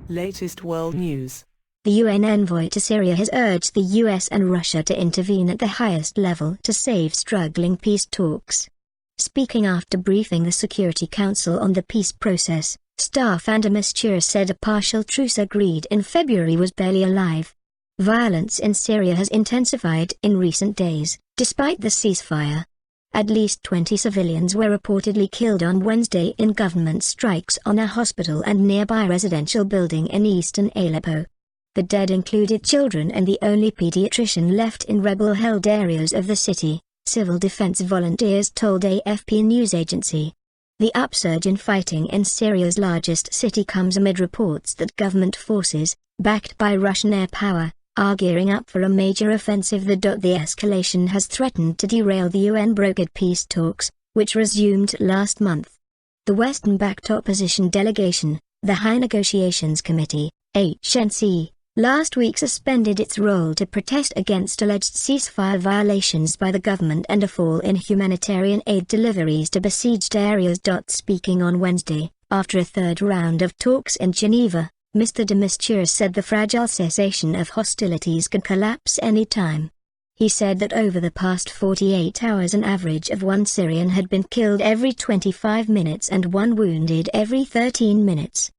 Latest world news. The UN envoy to Syria has urged the US and Russia to intervene at the highest level to save struggling peace talks. Speaking after briefing the Security Council on the peace process, Staffan de Mistura said a partial truce agreed in February was barely alive. Violence in Syria has intensified in recent days, despite the ceasefire. At least 20 civilians were reportedly killed on Wednesday in government strikes on a hospital and nearby residential building in eastern Aleppo. The dead included children and the only pediatrician left in rebel-held areas of the city, civil defense volunteers told AFP news agency. The upsurge in fighting in Syria's largest city comes amid reports that government forces, backed by Russian air power, are gearing up for a major offensive. The escalation has threatened to derail the UN-brokered peace talks, which resumed last month. The Western-backed opposition delegation, the High Negotiations Committee, HNC, last week suspended its role to protest against alleged ceasefire violations by the government and a fall in humanitarian aid deliveries to besieged areas. Speaking on Wednesday, after a third round of talks in Geneva, Mr. de Mistura said the fragile cessation of hostilities could collapse any time. He said that over the past 48 hours an average of 1 Syrian had been killed every 25 minutes and 1 wounded every 13 minutes.